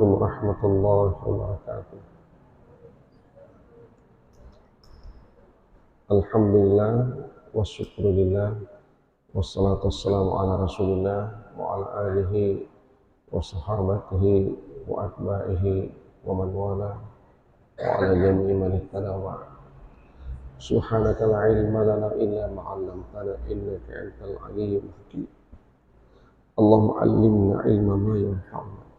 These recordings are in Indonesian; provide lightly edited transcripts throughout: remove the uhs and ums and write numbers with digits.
Assalamualaikum warahmatullahi wabarakatuh. Alhamdulillah wassyukrulillah wassalatu wassalamu ala rasulillah wa ala alihi wa sahabatihi wa atba'ihi wa man wala wa ala jami'i man ihtada wa subhanaka la ilma lana illa ma 'allamtana innaka antal aliyyul hakim. Allahumma 'allimna ilma ma yanfa'una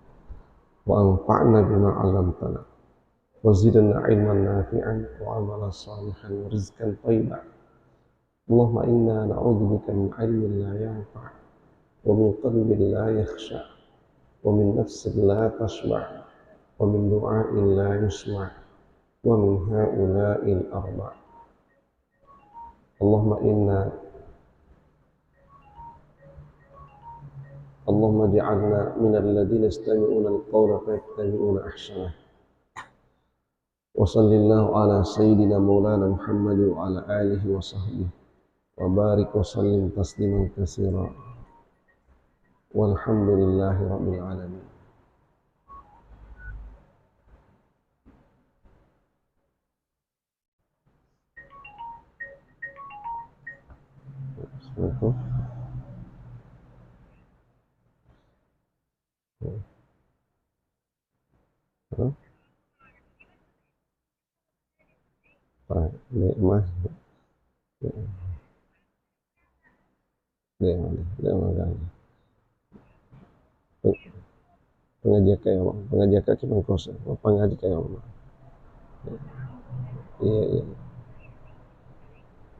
wa anfa'na bima 'allamtana wa zidna ilman nafi'an wa amalan salihan wa rizqan thayyiban. Allahumma inna na'udzubika min ilmin la yanfa' wa min qalbin la yakhsha wa min nafsin la tashba' wa min du'ain la yusma' wa min ha'ula'il arba'. Allahumma ja'alna minal ladzina yastami'una al-qawla fayattabi'una ahsanah. Wa sallallahu ala sayyidina maulana Muhammad wa ala alihi wa sahbihi wa barik wa sallim tasliman katsira. Walhamdulillahi rabbil alamin. Assalamualaikum. Nikmah pengajian kayak apa? Pengajian kaki mengkos, pengajian kayak apa? Iya.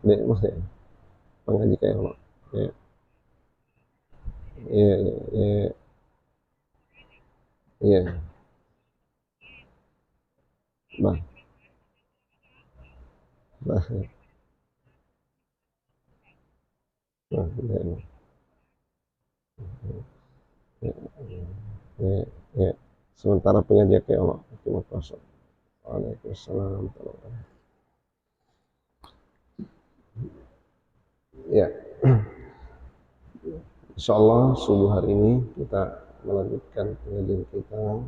Nikmah ya. Pengajian kayak apa? Iya. Bah. Ya. Sementara pengajian kayak apa? Cuma kosong. Waalaikumsalam. Ya. Insyaallah subuh hari ini kita melanjutkan pengajian kita.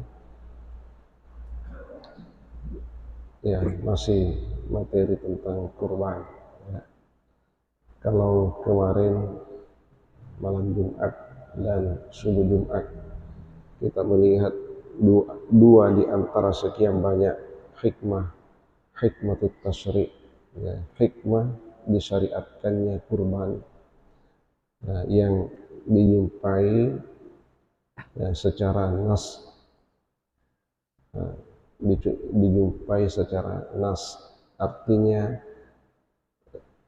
Ya, masih materi tentang kurban. Ya. Kalau kemarin malam Jumat dan subuh Jumat kita melihat dua di antara sekian banyak hikmatut tasyri', ya, hikmah disyariatkannya kurban, yang dijumpai secara nas, artinya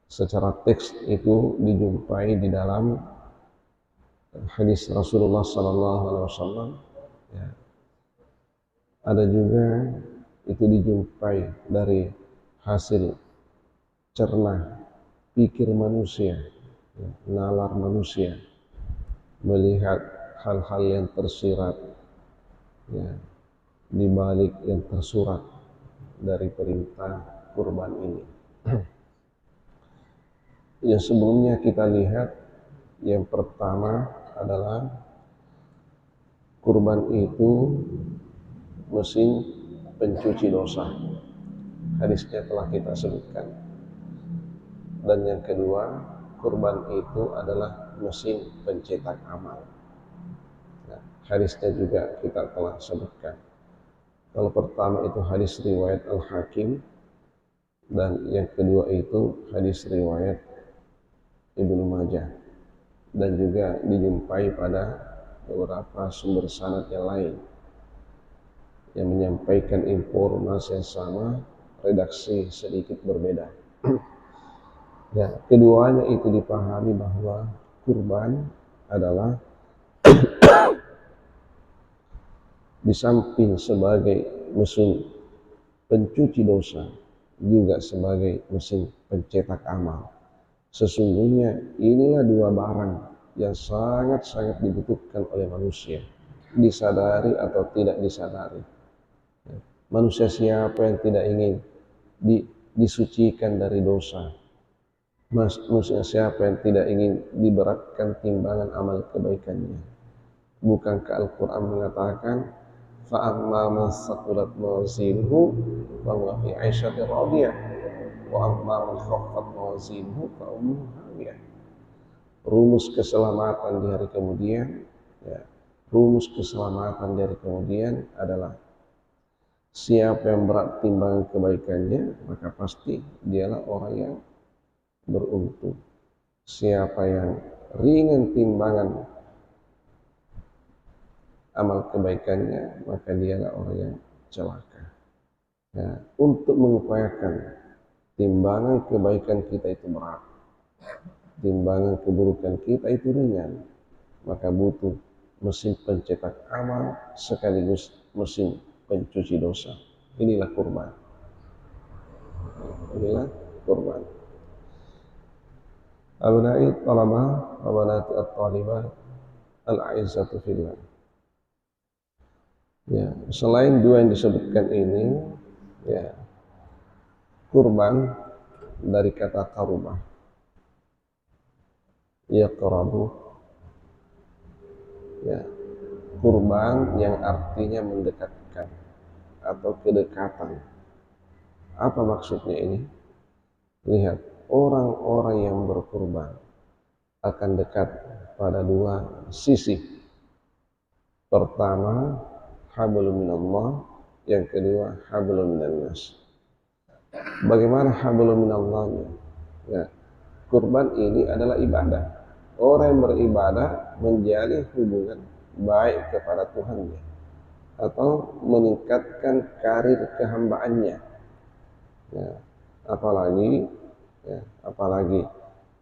secara teks itu dijumpai di dalam hadis Rasulullah SAW. Ya. Ada juga itu dijumpai dari hasil cerna pikir manusia, nalar manusia, melihat hal-hal yang tersirat, ya, di balik yang tersurat dari perintah kurban ini. Yang sebelumnya kita lihat, yang pertama adalah kurban itu mesin pencuci dosa. Hadisnya telah kita sebutkan. Dan yang kedua, kurban itu adalah mesin pencetak amal. Nah, hadisnya juga kita telah sebutkan. Kalau pertama itu hadis riwayat Al-Hakim, dan yang kedua itu hadis riwayat Ibnu Majah, dan juga dijumpai pada beberapa sumber sanad yang lain yang menyampaikan informasi yang sama, redaksi sedikit berbeda. Ya, keduanya itu dipahami bahwa kurban adalah di samping sebagai mesin pencuci dosa, juga sebagai mesin pencetak amal. Sesungguhnya inilah dua barang yang sangat-sangat dibutuhkan oleh manusia, disadari atau tidak disadari. Manusia siapa yang tidak ingin disucikan dari dosa? Manusia siapa yang tidak ingin diberatkan timbangan amal kebaikannya? Bukankah Al-Quran mengatakan, Fa amma man saqulat mawazinuhu fa huwa fi 'aisyatin radiyah wa amma man khaffat mawazinuhu fa ummuhu hawiyah. Rumus keselamatan di hari kemudian, ya, rumus keselamatan di hari kemudian adalah siapa yang berat timbangan kebaikannya, maka pasti dialah orang yang beruntung. Siapa yang ringan timbangan amal kebaikannya, maka dialah orang yang celaka. Ya, untuk mengupayakan timbangan kebaikan kita itu berat, timbangan keburukan kita itu ringan, maka butuh mesin pencetak amal sekaligus mesin pencuci dosa. Inilah kurban. Inilah kurban. Abnai talabah wa banati at-talibah al-a'izzatu fillah. Ya, selain dua yang disebutkan ini, ya, kurban dari kata qarubah, yaqrabu, ya, kurban yang artinya mendekatkan atau kedekatan. Apa maksudnya ini? Lihat, orang-orang yang berkurban akan dekat pada dua sisi. Pertama, hablum minallah, yang kedua hablum minannas. Bagaimana hablum minallahnya? Ya, kurban ini adalah ibadah. Orang yang beribadah menjalin hubungan baik kepada Tuhannya atau meningkatkan karir kehambaannya. Ya, apalagi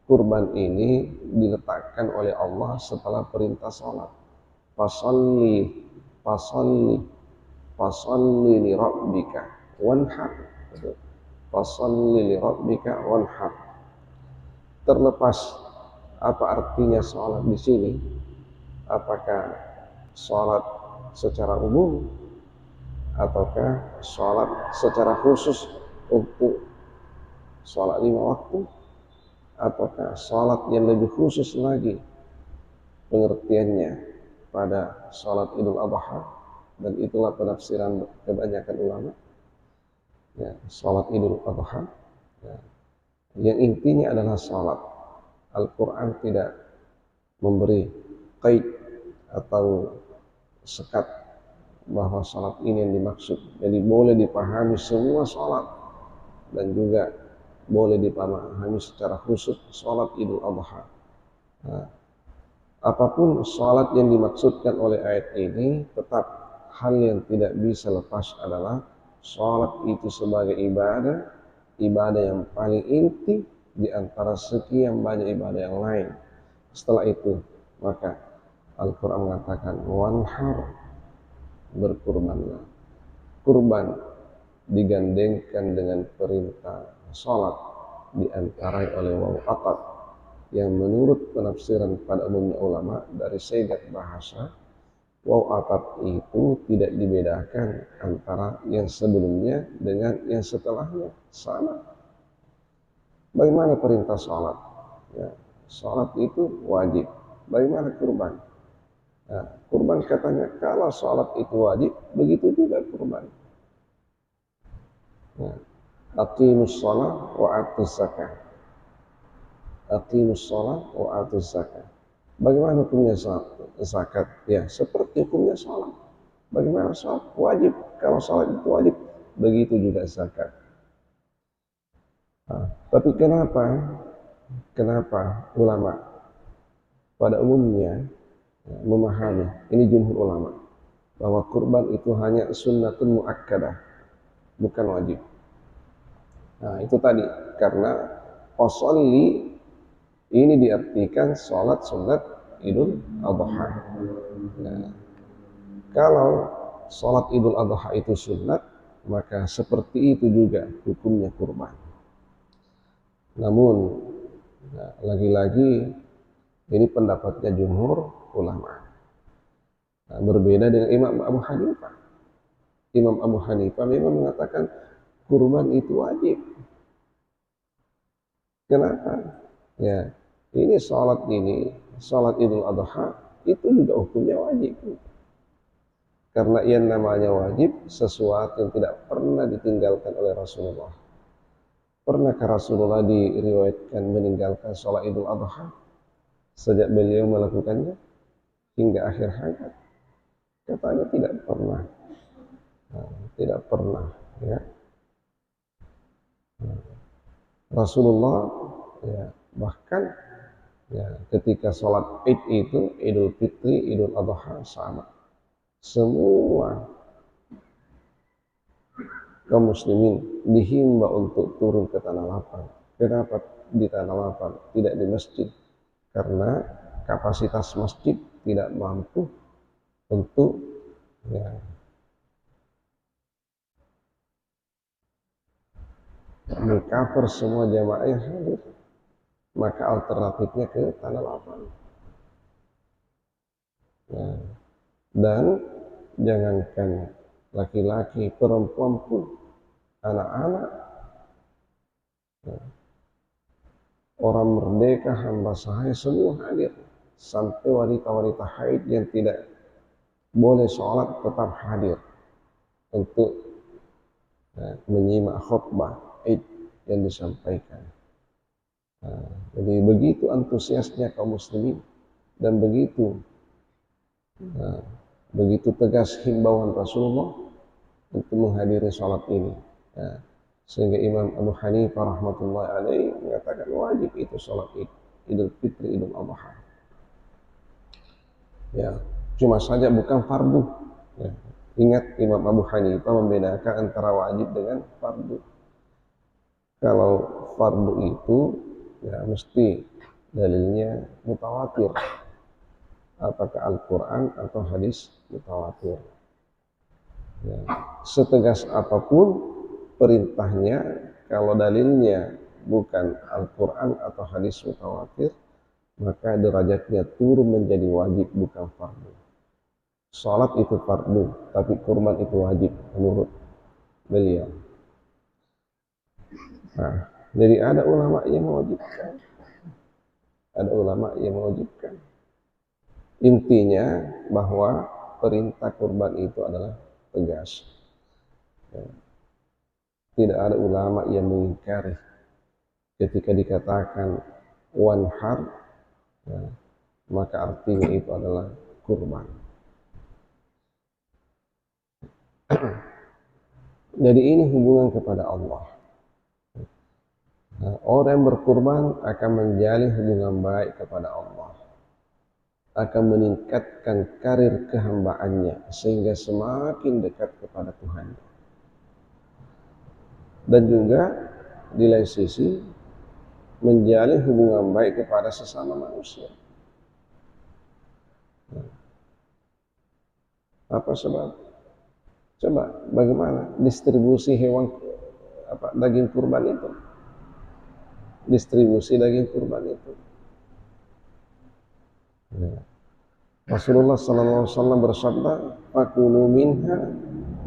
kurban ini diletakkan oleh Allah setelah perintah sholat. Fasalli li rabbika wanhar. Fasalli li rabbika wanhar. Terlepas apa artinya sholat di sini, apakah sholat secara umum ataukah sholat secara khusus untuk sholat 5 waktu, ataukah sholat yang lebih khusus lagi pengertiannya pada sholat Idul Adha, dan itulah penafsiran kebanyakan ulama. Ya, sholat Idul Adha, ya, yang intinya adalah sholat. Al-Quran tidak memberi qaid atau sekat bahwa sholat ini yang dimaksud. Jadi boleh dipahami semua sholat, dan juga boleh dipahami secara khusus sholat Idul Adha. Nah, apapun sholat yang dimaksudkan oleh ayat ini, tetap hal yang tidak bisa lepas adalah sholat itu sebagai ibadah, ibadah yang paling inti di antara sekian banyak ibadah yang lain. Setelah itu, maka Al-Quran mengatakan wanhar, berkurbanlah. Kurban digandengkan dengan perintah sholat, diantarai oleh waw ataf, yang menurut penafsiran pada umumnya ulama dari segat bahasa, waw ataf itu tidak dibedakan antara yang sebelumnya dengan yang setelahnya, sama. Bagaimana perintah sholat? Ya, sholat itu wajib. Bagaimana kurban? Nah, kurban katanya kalau sholat itu wajib, begitu juga kurban. Nah, aqimus sholat wa atuz zakah. Aqimus sholat wa atuz zakah. Bagaimana hukumnya zakat? Ya, seperti hukumnya sholat. Bagaimana sholat? Wajib. Kalau sholat itu wajib, begitu juga zakat. Nah, tapi kenapa ulama pada umumnya memahami, ini jumhur ulama, bahwa kurban itu hanya sunnatun muakkadah, bukan wajib. Nah, itu tadi karena fasalli ini diartikan sholat sunat Idul Adha. Nah, kalau sholat Idul Adha itu sunat, maka seperti itu juga hukumnya kurban. Namun, nah, lagi-lagi ini pendapatnya jumhur ulama. Nah, berbeda dengan Imam Abu Hanifah. Imam Abu Hanifah memang mengatakan kurban itu wajib. Kenapa? Ya, ini sholat Idul Adha itu juga hukumnya wajib. Karena yang namanya wajib sesuatu yang tidak pernah ditinggalkan oleh Rasulullah. Pernahkah Rasulullah diriwayatkan meninggalkan sholat Idul Adha sejak beliau melakukannya hingga akhir hayat? Katanya tidak pernah. Tidak pernah, ya. Rasulullah, ya, bahkan, ya, ketika sholat Id itu, Idul Fitri, Idul Adha sama. Semua kaum muslimin dihimbau untuk turun ke tanah lapang. Kenapa di tanah lapang, tidak di masjid? Karena kapasitas masjid tidak mampu untuk, ya, mengcover semua jamaah yang hadir. Maka alternatifnya ke tanah lapang. Ya. Dan jangankan laki-laki, perempuan pun, anak-anak, ya, orang merdeka, hamba sahaya, semua hadir. Sampai wanita-wanita haid yang tidak boleh sholat tetap hadir untuk, ya, menyimak khutbah Id yang disampaikan. Jadi begitu antusiasnya kaum muslimin dan begitu tegas himbauan Rasulullah untuk menghadiri sholat ini. Sehingga Imam Abu Hanifah rahmatullahi alaihi mengatakan wajib itu sholat Idul Fitri, Idul Adha. Ya, cuma saja bukan fardu. Ya. Ingat, Imam Abu Hanifah membedakan antara wajib dengan fardu. Kalau fardu itu, ya, mesti dalilnya mutawatir, apakah Al-Quran atau hadis mutawatir. Ya. Setegas apapun perintahnya, kalau dalilnya bukan Al-Quran atau hadis mutawatir, maka derajatnya turun menjadi wajib, bukan fardu. Salat itu fardu, tapi kurban itu wajib menurut beliau. Nah, jadi ada ulama yang mewajibkan, ada ulama yang mewajibkan. Intinya bahwa perintah kurban itu adalah tegas. Ya. Tidak ada ulama yang mengingkari ketika dikatakan wanhar, ya, maka artinya itu adalah kurban. Jadi ini hubungan kepada Allah. Nah, orang yang berkurban akan menjalin hubungan baik kepada Allah, akan meningkatkan karir kehambaannya sehingga semakin dekat kepada Tuhan. Dan juga di lain sisi menjalin hubungan baik kepada sesama manusia. Nah, apa sebab? Coba bagaimana distribusi daging kurban itu? Distribusi daging kurban itu. Ya. Rasulullah SAW bersabda, "Fakulu minha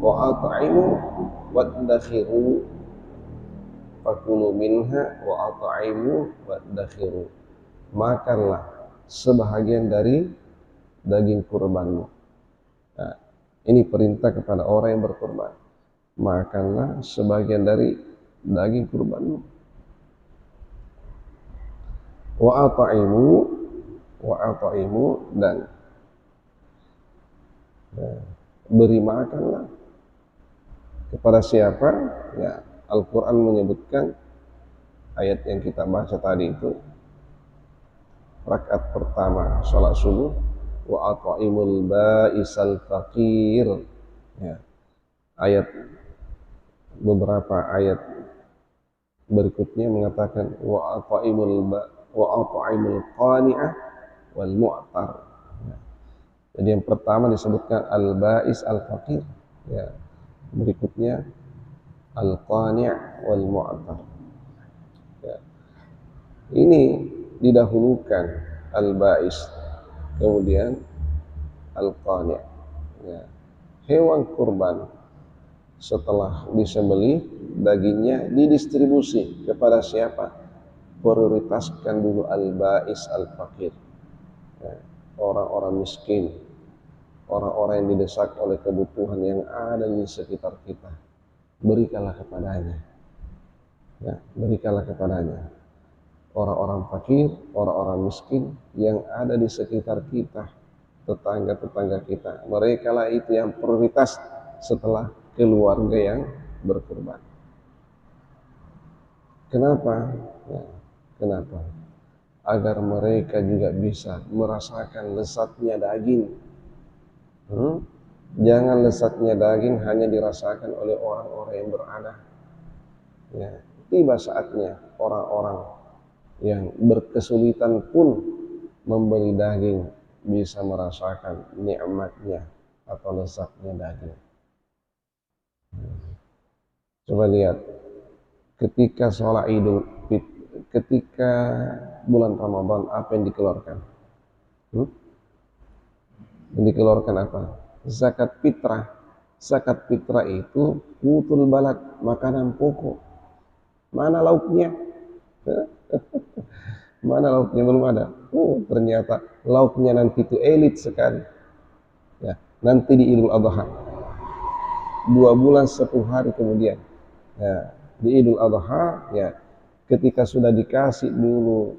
wa at'imu waddakhiru." Fakulu minha wa at'imu waddakhiru. Makanlah sebahagian dari daging kurbanmu. Nah, ini perintah kepada orang yang berkurban. Makanlah sebagian dari daging kurbanmu. Wa at'imu dan, ya, beri makanlah kepada siapa? Ya, Al-Quran menyebutkan ayat yang kita baca tadi itu, rakaat pertama salat subuh, wa at'imul ba'isal faqir. Ya. Beberapa ayat berikutnya mengatakan wa at'imul qani'ah wal mu'tar. Ya. Jadi yang pertama disebutkan al-ba'is al-faqir, ya. Berikutnya al-qani' wal mu'tar. Ya. Ini didahulukan al-ba'is, kemudian al-qani'. Ya. Hewan kurban setelah disembelih, dagingnya didistribusi kepada siapa? Prioritaskan dulu al-ba'is al-faqir, ya, orang-orang miskin. orang-orang yang didesak oleh kebutuhan yang ada di sekitar kita, berikanlah kepadanya. Ya, berikanlah kepadanya. Orang-orang fakir, orang-orang miskin yang ada di sekitar kita, tetangga-tetangga kita, mereka lah itu yang prioritas setelah keluarga yang berkorban. Kenapa? Ya, kenapa? Agar mereka juga bisa merasakan lezatnya daging. Jangan lezatnya daging hanya dirasakan oleh orang-orang yang berada. Ya, tiba saatnya orang-orang yang berkesulitan pun membeli daging bisa merasakan nikmatnya atau lezatnya daging. Coba lihat, ketika sholat Idul Fitri, ketika bulan Ramadan, apa yang dikeluarkan? Yang dikeluarkan apa? Zakat fitrah. Zakat fitrah itu qutul balad, makanan pokok. Mana lauknya? Mana lauknya? Belum ada. Ternyata lauknya nanti itu elit sekali. Ya, nanti di Idul Adha, 2 bulan 10 hari kemudian. Ya, di Idul Adha, ya, ketika sudah dikasih dulu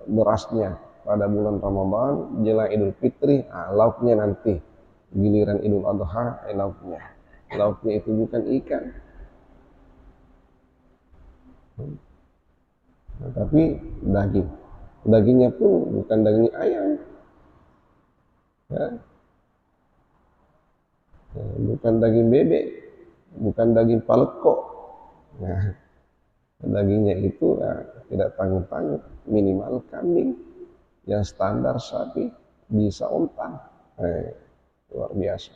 berasnya pada bulan Ramadan, jelang Idul Fitri, lauknya nanti giliran Idul Adha, lauknya itu bukan ikan, tapi dagingnya pun bukan daging ayam, ya. Bukan daging bebek, bukan daging paleko. Nah, dagingnya itu tidak tanggung-tanggung, minimal kambing, yang standar sapi, bisa unta. Luar biasa.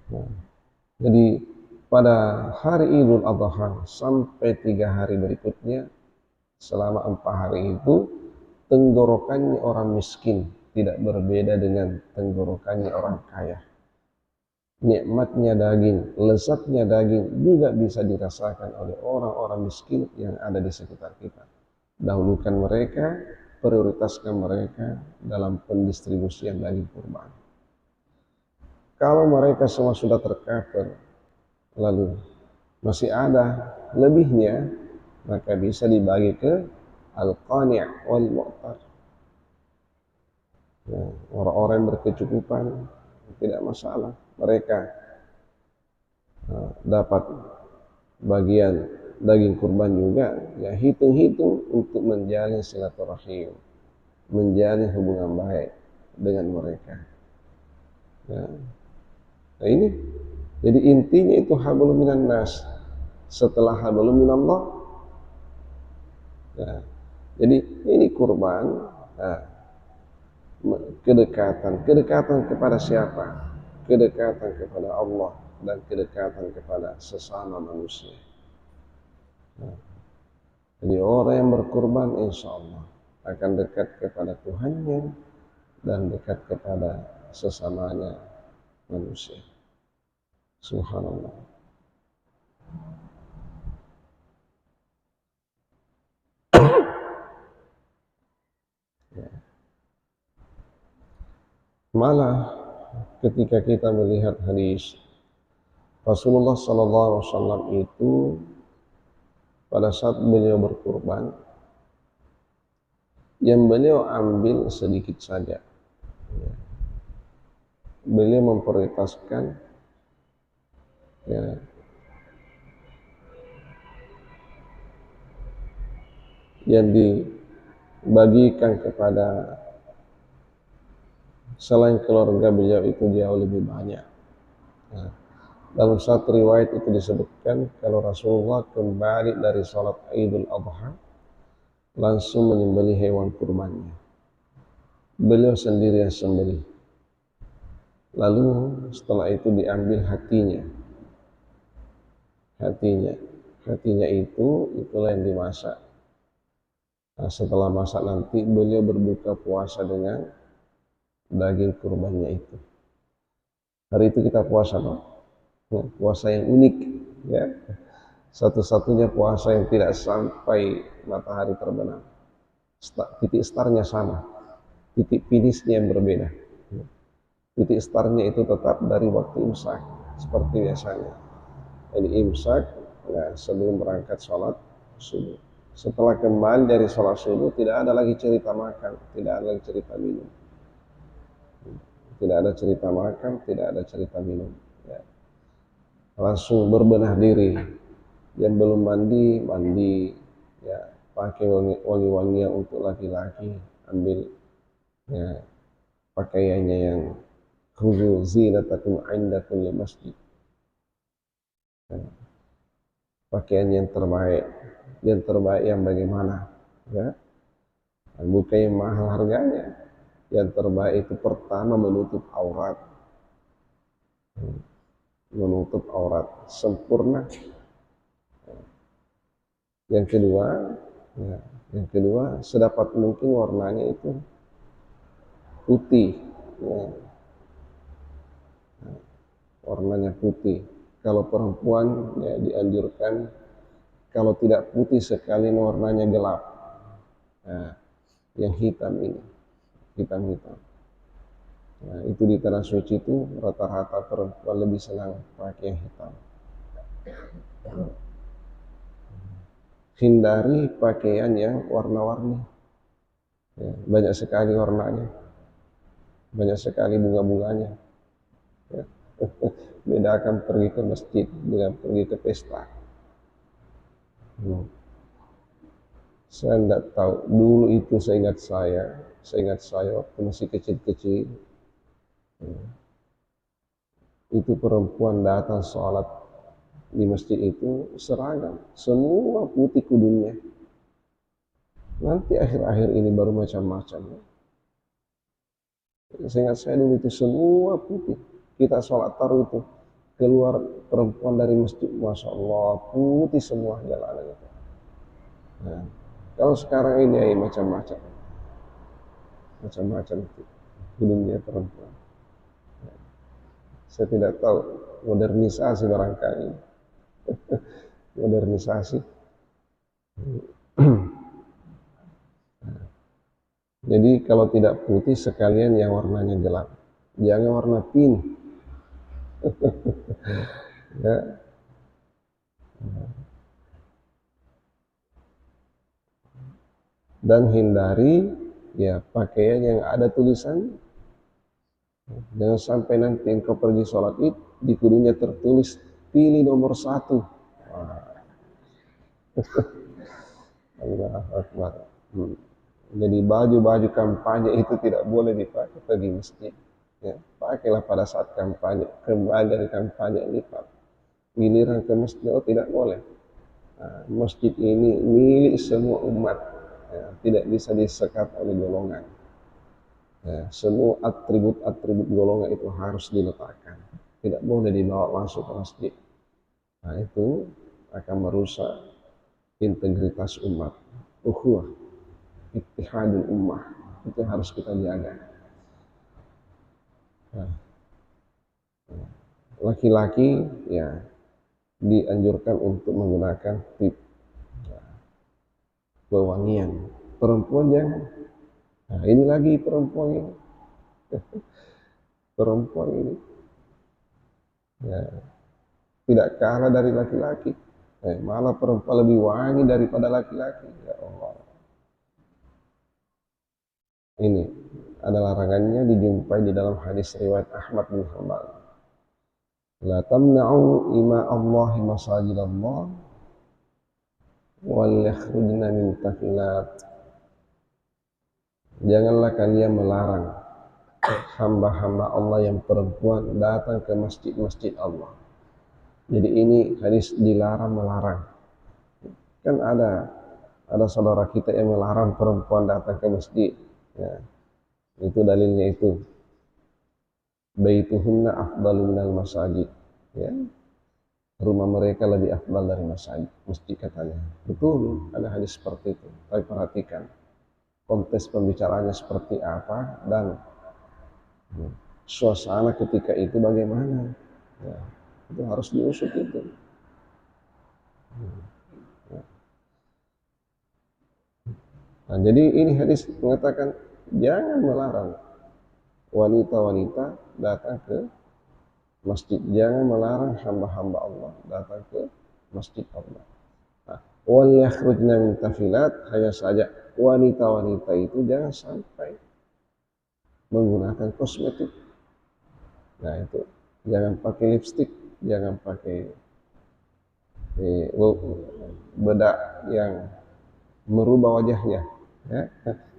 Nah, jadi pada hari Idul Adha sampai 3 hari berikutnya, selama 4 hari itu, tenggorokannya orang miskin tidak berbeda dengan tenggorokannya orang kaya. Nikmatnya daging, lezatnya daging juga bisa dirasakan oleh orang-orang miskin yang ada di sekitar kita. Dahulukan mereka, prioritaskan mereka dalam pendistribusian daging kurban. Kalau mereka semua sudah tercover, lalu masih ada lebihnya, maka bisa dibagi ke al-qani' wal mu'tar. Orang-orang yang berkecukupan tidak masalah, mereka dapat bagian daging kurban juga, ya hitung-hitung untuk menjalin silaturahim, menjalin hubungan baik dengan mereka. Ya. Nah ini, jadi intinya itu hablum minan nas. Setelah hablum minallah, ya, jadi ini kurban. Nah, kedekatan kepada siapa? Kedekatan kepada Allah dan kedekatan kepada sesama manusia. Nah, jadi orang yang berkurban insya Allah akan dekat kepada Tuhannya dan dekat kepada sesamanya manusia. Subhanallah. Ya. Malah ketika kita melihat hadis Rasulullah SAW itu pada saat beliau berkurban, yang beliau ambil sedikit saja. Beliau memprioritaskan, ya, yang dibagikan kepada selain keluarga beliau itu jauh lebih banyak. Nah, dalam satu riwayat itu disebutkan kalau Rasulullah kembali dari sholat Idul Adha langsung menyembelih hewan kurbannya. Beliau sendiri yang sembelih. Lalu setelah itu diambil hatinya. Hatinya itulah yang dimasak. Nah, setelah masak nanti beliau berbuka puasa dengan daging kurbannya itu. Hari itu kita puasa, Pak. Puasa yang unik, ya. Satu-satunya puasa yang tidak sampai matahari terbenam. Titik startnya sama. titik finishnya yang berbeda. Titik startnya itu tetap dari waktu imsak seperti biasanya. Jadi imsak, ya, sebelum berangkat sholat subuh. Setelah kembali dari sholat subuh tidak ada lagi cerita makan, tidak ada lagi cerita minum, tidak ada cerita makan, tidak ada cerita minum. Ya. Langsung berbenah diri. Yang belum mandi, mandi. Ya, pakai wangi-wangian untuk laki-laki, ambil ya, pakaiannya yang khuzu zinatakum inda kulli masjid. Ya, pakaian yang terbaik yang bagaimana? Ya, bukan yang mahal harganya. Yang terbaik itu pertama menutup aurat, sempurna. Yang kedua, ya, yang kedua sedapat mungkin warnanya itu putih, ya, warnanya putih. Kalau perempuan ya dianjurkan kalau tidak putih sekali warnanya gelap. Nah, yang hitam ini, hitam-hitam. Nah, itu di tanah suci itu rata-rata perempuan lebih senang pakai yang hitam. Hindari pakaian yang warna-warni. Ya, banyak sekali warnanya, banyak sekali bunga-bunganya. Ya. Bedakan pergi ke masjid dengan pergi ke pesta. Saya tidak tahu, dulu itu saya ingat saya waktu masih kecil-kecil, itu perempuan datang sholat di masjid itu seragam, semua putih kudunya. Nanti akhir-akhir ini baru macam-macam. Saya ingat saya dulu itu semua putih. Kita sholat taruh itu, keluar perempuan dari masjid, Masya Allah, putih semua jalanan itu. Nah, kalau sekarang ini macam-macam, macam-macam hidungnya perempuan. Saya tidak tahu, modernisasi barangkali, modernisasi. Jadi kalau tidak putih sekalian yang warnanya gelap, jangan warna pink. Ya. Dan hindari ya pakaian yang ada tulisan. Jangan sampai nanti engkau pergi sholat id di kudunya tertulis pilih nomor 1. Allahu Akbar. Jadi baju-baju kampanye itu tidak boleh dipakai pergi masjid. Ya, pakailah pada saat kampanye, kembali dari kampanye lipat. Giliran ke masjid tidak boleh. Nah, masjid ini milik semua umat, ya, tidak bisa disekat oleh golongan. Ya, semua atribut-atribut golongan itu harus diletakkan, tidak boleh dibawa masuk ke masjid. Nah, itu akan merusak integritas umat, ukhuwah, ittihadul ummah, itu harus kita jaga. Nah, laki-laki ya dianjurkan untuk menggunakan tip, ya, pewangian. Perempuan jangan. Nah, ini lagi perempuan ini. Perempuan ini ya, tidak kalah dari laki-laki. Malah perempuan lebih wangi daripada laki-laki. Ya Allah. Ini ada larangannya dijumpai di dalam hadis riwayat Ahmad bin Hanbal. La tamna'u ima Allahi masajidallah wal yakhrujna min tafilat. Janganlah kalian melarang hamba-hamba Allah yang perempuan datang ke masjid-masjid Allah. Jadi ini hadis dilarang melarang. Kan ada saudara kita yang melarang perempuan datang ke masjid. Ya, itu dalilnya itu. Baituhunna afdalu minal masajid. Ya, rumah mereka lebih afdal dari masjid katanya. Betul, ada hadis seperti itu. Tapi perhatikan konteks pembicaraannya seperti apa dan suasana ketika itu bagaimana. Ya, itu harus diusut itu. Nah, jadi ini hadis mengatakan jangan melarang wanita-wanita datang ke masjid, jangan melarang hamba-hamba Allah datang ke masjid Allah. Wal yakhrujna min tafilat, hanya saja wanita-wanita itu jangan sampai menggunakan kosmetik. Nah itu, jangan pakai lipstik, jangan pakai bedak yang merubah wajahnya, ya,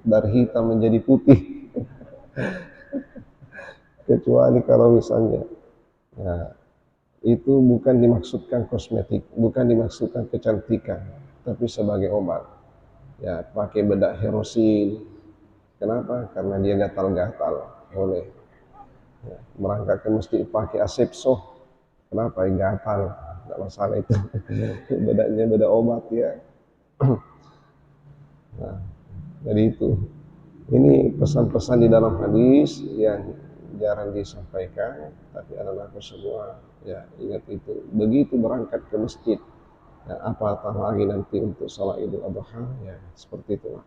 dari hitam menjadi putih. Kecuali kalau misalnya, nah, itu bukan dimaksudkan kosmetik, bukan dimaksudkan kecantikan, tapi sebagai obat. Ya, pakai bedak Herosin. Kenapa? Karena dia gatal-gatal. Boleh. Ya, berangkat ke masjid pakai asepso. Kenapa? Gatal. Tidak masalah itu. Bedaknya beda obat ya. Nah, jadi itu. Ini pesan-pesan di dalam hadis yang jarang disampaikan, tapi anak-anakku semua ya ingat itu. Begitu berangkat ke masjid, ya, apatah lagi nanti untuk sholat Idul Adha, ya seperti itulah.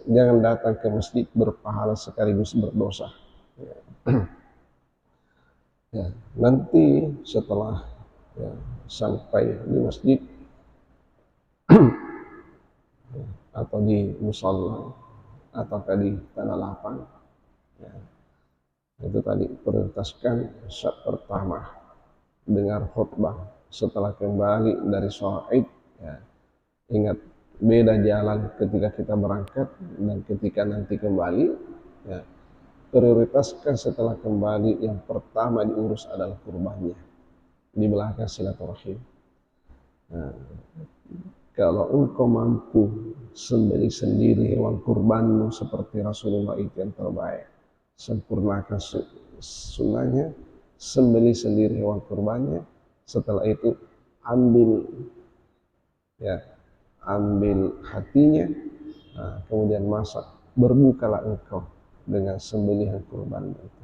jangan datang ke masjid berpahala sekaligus berdosa. Ya. Ya, nanti setelah ya, sampai di masjid atau di musola atau di tanah lapang, ya, itu tadi prioritaskan saat pertama dengar khutbah. Setelah kembali dari sholat Id, ya, ingat beda jalan ketika kita berangkat dan ketika nanti kembali. Ya, prioritaskan setelah kembali, yang pertama diurus adalah kurbannya, di belakang silaturahim. Nah, kalau engkau mampu sembelih sendiri hewan kurbanmu seperti Rasulullah itu yang terbaik, sempurnakan sunnahnya, sembelih sendiri hewan kurbannya. Setelah itu ambil hatinya, nah, kemudian masak, berbukalah engkau dengan sembelihan kurban itu.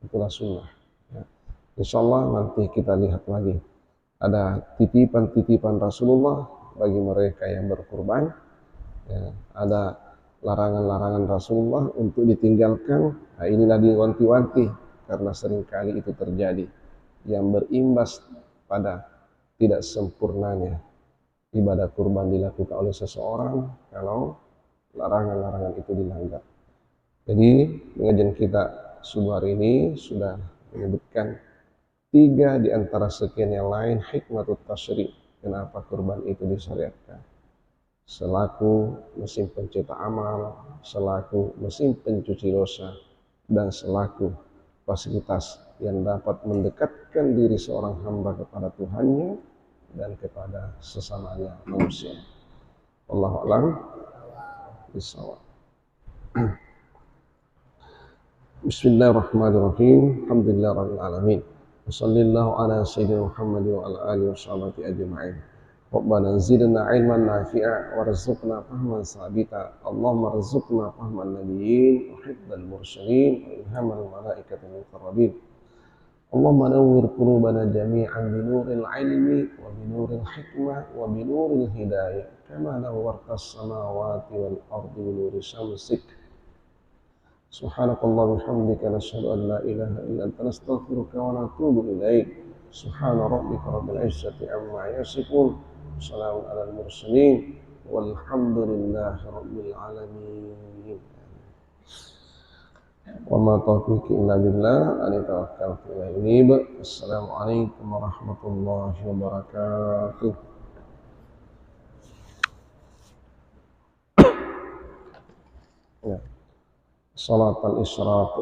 Itulah sunnah. Ya. Insya Allah nanti kita lihat lagi ada titipan-titipan Rasulullah bagi mereka yang berkurban. Ya, ada larangan-larangan Rasulullah untuk ditinggalkan. Nah, inilah diwanti-wanti karena seringkali itu terjadi yang berimbas pada tidak sempurnanya ibadah kurban dilakukan oleh seseorang kalau larangan-larangan itu dilanggar. Jadi pengajian kita subuh hari ini sudah menyebutkan 3 di antara sekian yang lain hikmatut tasyri', kenapa kurban itu disyariatkan. Selaku mesin pencipta amal, selaku mesin pencuci dosa, dan selaku fasilitas yang dapat mendekatkan diri seorang hamba kepada Tuhannya dan kepada sesamanya manusia. Wallahu a'lam bishawab. Bismillahirrahmanirrahim. Alhamdulillahirabbil alamin. Wassallallahu ala sayyidina Muhammad wa ala alihi washabbihi ajma'in. Rabbana zidna ilman nafi'a warzuqna fahman sabita. Allahumma rzuqna fahman nabiyyin wa hifdzal mursalin wa ilhamal malaikatil muqarrabin. Allahumma nawwir qulubana jami'an bi nuril ilmi wa bi nuril hikmah wa bi nuril hidayah kama nawwartas samawati wal ardi bi nuri syamsik. Subhanakallah bihamdika nasyhadu an la ilaha illa anta nastaghfiruka wa natubu ilaik. Subhana rabbika rabbil izzati amma yasifun. Wassalamun alal mursalin walhamdulillahi rabbil alamin. Wa ma taufiqi illa billah, alaihi tawakkaltu wa ilaihi unib. Assalamualaikum warahmatullahi wabarakatuh. Ya. Salat al-isyraq.